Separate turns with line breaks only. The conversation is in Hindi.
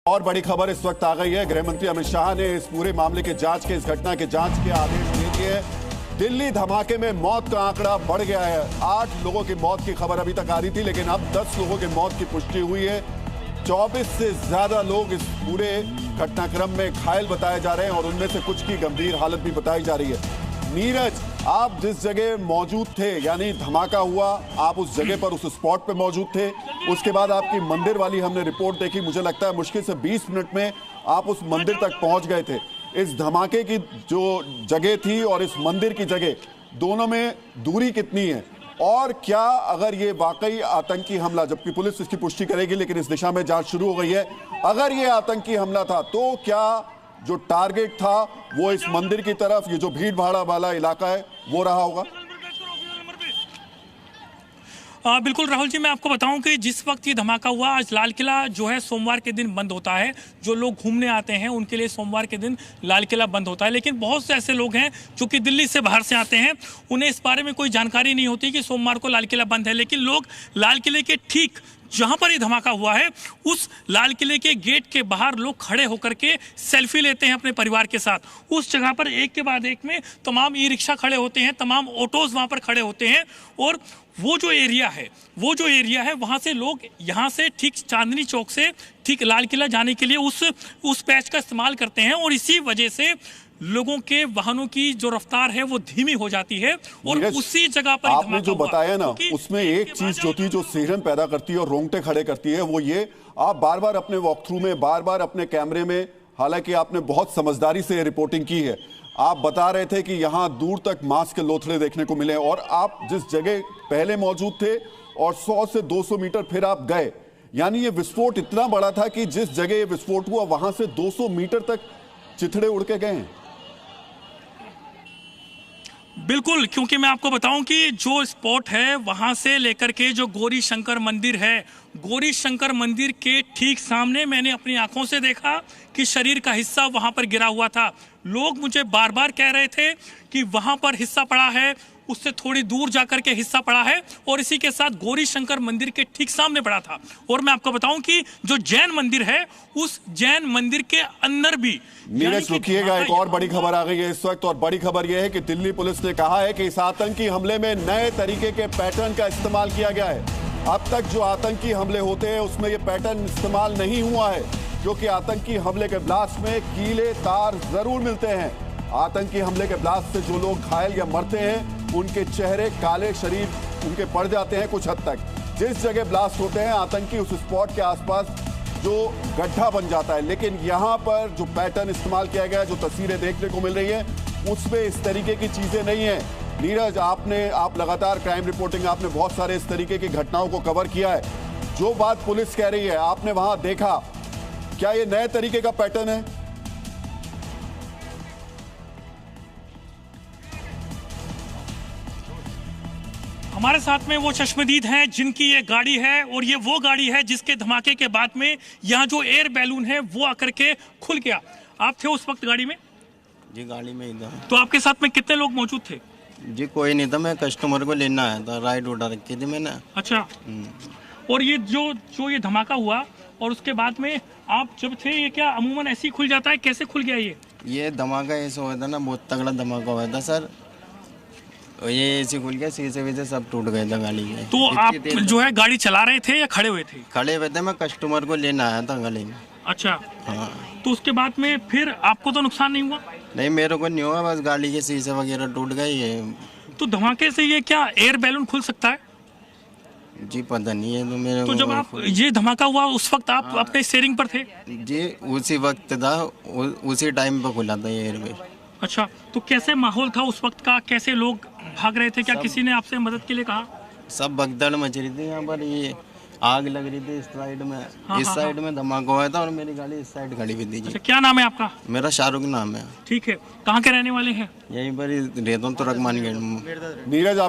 और बड़ी खबर इस वक्त आ गई है। गृह मंत्री अमित शाह ने इस पूरे मामले के जांच के, इस घटना के जांच के आदेश दे दिए हैं। दिल्ली धमाके में मौत का आंकड़ा बढ़ गया है। 8 लोगों की मौत की खबर अभी तक आ रही थी, लेकिन अब 10 लोगों की मौत की पुष्टि हुई है। 24 से ज्यादा लोग इस पूरे घटनाक्रम में घायल बताए जा रहे हैं और उनमें से कुछ की गंभीर हालत भी बताई जा रही है। नीरज, आप जिस जगह मौजूद थे, यानी धमाका हुआ, आप उस जगह पर, उस स्पॉट पे मौजूद थे। उसके बाद आपकी मंदिर वाली हमने रिपोर्ट देखी। मुझे लगता है मुश्किल से 20 मिनट में आप उस मंदिर तक पहुंच गए थे। इस धमाके की जो जगह थी और इस मंदिर की जगह, दोनों में दूरी कितनी है? और क्या अगर ये वाकई आतंकी हमला, जबकि पुलिस इसकी पुष्टि करेगी लेकिन इस दिशा में जांच शुरू हो गई है, अगर ये आतंकी हमला था तो क्या जो टारगेट था वो इस मंदिर की तरफ, ये जो भीड़ भाड़ वाला इलाका है, वो रहा होगा?
बिल्कुल राहुल जी, मैं आपको बताऊं कि जिस वक्त ये धमाका हुआ, आज लाल किला जो है सोमवार के दिन बंद होता है। जो लोग घूमने आते हैं उनके लिए सोमवार के दिन लाल किला बंद होता है, लेकिन बहुत से ऐसे लोग हैं जो कि दिल्ली से बाहर से आते हैं, उन्हें इस बारे में कोई जानकारी नहीं होती कि सोमवार को लाल किला बंद है। लेकिन लोग लाल किले के ठीक जहां पर ये धमाका हुआ है, उस लाल किले के गेट के बाहर लोग खड़े होकर के सेल्फी लेते हैं अपने परिवार के साथ। उस जगह पर एक के बाद एक में तमाम ई रिक्शा खड़े होते हैं, तमाम ऑटोज वहां पर खड़े होते हैं। और वो जो एरिया है वहां से लोग यहाँ से ठीक चांदनी चौक से ठीक लाल किला जाने के लिए उस पैच का इस्तेमाल करते हैं, और इसी वजह से लोगों के वाहनों की जो रफ्तार है वो धीमी हो जाती है। और उसी जगह पर
आपने जो बताया ना, उसमें एक चीज जो थी, जो सिहरन पैदा करती है और रोंगटे खड़े करती है, वो ये, आप बार बार अपने वॉक थ्रू में, बार बार अपने कैमरे में, हालांकि आपने बहुत समझदारी से रिपोर्टिंग की है, आप बता रहे थे कि यहां दूर तक मांस के लोथड़े देखने को मिले, और आप जिस जगह पहले मौजूद थे और 100 से 200 मीटर फिर आप गए, यानी ये विस्फोट इतना बड़ा था कि जिस जगह ये विस्फोट हुआ वहां से 200 मीटर तक चिथड़े उड़ के गए हैं।
बिल्कुल, क्योंकि मैं आपको बताऊं कि जो स्पॉट है वहां से लेकर के जो गौरी शंकर मंदिर है, गौरी शंकर मंदिर के ठीक सामने मैंने अपनी आंखों से देखा कि शरीर का हिस्सा वहां पर गिरा हुआ था। लोग मुझे बार बार कह रहे थे कि वहां पर हिस्सा पड़ा है, उससे थोड़ी दूर जाकर के हिस्सा पड़ा है, और इसी के साथ गौरी शंकर मंदिर के ठीक सामने पड़ा था। और मैं आपको बताऊं कि जो जैन मंदिर है, उस जैन मंदिर के अंदर भी।
नीरज रुकिएगा, एक और बड़ी खबर आ गई है इस वक्त, और बड़ी खबर यह है कि दिल्ली पुलिस ने कहा है कि इस आतंकी हमले में नए तरीके के पैटर्न का इस्तेमाल किया गया है। अब तक जो आतंकी हमले होते हैं उसमें यह पैटर्न इस्तेमाल नहीं हुआ है, क्योंकि आतंकी हमले के ब्लास्ट में कीले तार जरूर मिलते हैं। आतंकी हमले के ब्लास्ट से जो लोग घायल या मरते हैं उनके चेहरे काले, शरीर उनके पड़ जाते हैं कुछ हद तक। जिस जगह ब्लास्ट होते हैं आतंकी, उस स्पॉट के आसपास जो गड्ढा बन जाता है। लेकिन यहाँ पर जो पैटर्न इस्तेमाल किया गया है, जो तस्वीरें देखने को मिल रही है, उसमें इस तरीके की चीजें नहीं है। नीरज, आप लगातार क्राइम रिपोर्टिंग, आपने बहुत सारे इस तरीके की घटनाओं को कवर किया है। जो बात पुलिस कह रही है, आपने वहां देखा, क्या ये नए तरीके का पैटर्न है?
हमारे साथ में वो चश्मदीद हैं जिनकी ये गाड़ी है, और ये वो गाड़ी है जिसके धमाके के बाद में यहाँ जो एयर बैलून है वो आकर के खुल गया। आप थे उस वक्त गाड़ी में?
जी, गाड़ी में ही था।
तो आपके साथ में कितने लोग मौजूद थे?
जी, कोई नहीं था, मैं कस्टमर को लेना आया था, राइड उठा रखी थी मैंने।
अच्छा। और ये जो ये धमाका हुआ और उसके बाद में आप जब थे, ये क्या अमूमन ऐसे ही खुल जाता है, कैसे खुल गया
ये धमाका ऐसा हुआ था ना, बहुत तगड़ा धमाका हुआ था सर। ये ऐसे खुल गया, शीशे वीसे सब टूट गए थे गाड़ी के।
तो आप जो है गाड़ी चला रहे थे या खड़े हुए थे?
खड़े हुए थे, मैं कस्टमर को लेना आया था गाड़ी में।
अच्छा।
हाँ।
तो उसके बाद में फिर आपको तो नुकसान नहीं हुआ?
नहीं, मेरे को नहीं हुआ, बस गाड़ी के शीशे वगैरह टूट गए।
तो धमाके से ये क्या एयर बैलून खुल सकता है?
जी पता नहीं है तो मेरे
तो जब आप ये धमाका हुआ उस वक्त आप अपने शेयरिंग पर थे?
जी, उसी वक्त था, उसी टाइम पे खुला था ये एयरवे।
अच्छा, तो कैसे माहौल था उस वक्त का, कैसे लोग भाग रहे थे, क्या किसी ने आपसे मदद के लिए कहा?
सब भगदड़ मच रही थी यहाँ पर, ये आग लग रही थी इस साइड में।
हाँ,
इस साइड में धमाका हुआ था और मेरी गाड़ी इस साइड खड़ी हुई थी।
अच्छा, क्या नाम है आपका?
मेरा शाहरुख नाम है।
ठीक है, कहाँ के रहने वाले हैं?
यहीं पर ही रहता हूँ, तुरकमान गेट में।
नीरज,